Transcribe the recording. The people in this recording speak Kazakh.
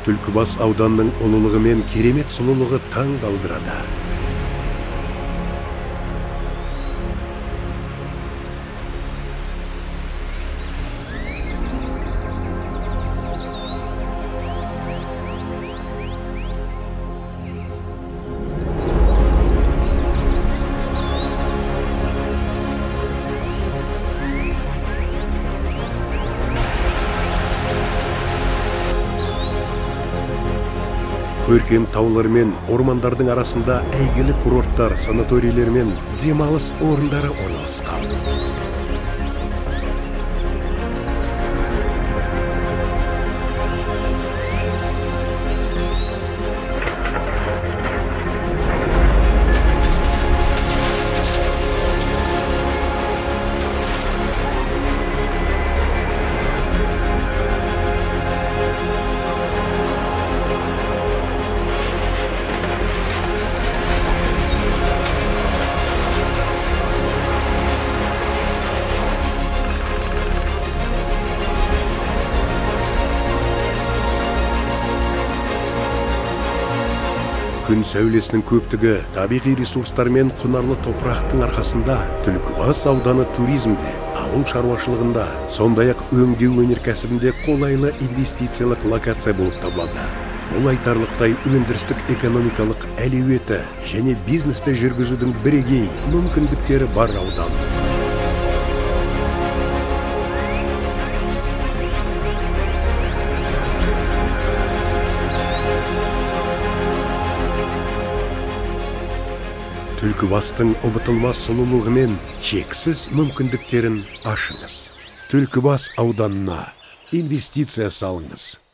Түлкібас ауданының ұлылығы мен керемет сұлулығы таң қалдырады. Көркем таулар мен ормандардың арасында әйгілі курорттар, санаторийлер мен демалыс орындары орналасқан. Күн сәулесінің көптігі, табиғи ресурстар мен құнарлы топырақтың арқасында Түлкібас ауданы туризмде, ауыл шаруашылығында, сондай-ақ өңдеу өнеркәсібінде қолайлы инвестициялық локация болып табылады. Бұл айтарлықтай өндірістік экономикалық әлеуеті және бизнесті жүргізудің бірегей мүмкіндіктері бар аудан. Түлкібастың ұмытылмас сұлулығы мен шексіз мүмкіндіктерін ашыңыз. Түлкібас ауданына инвестиция салыңыз.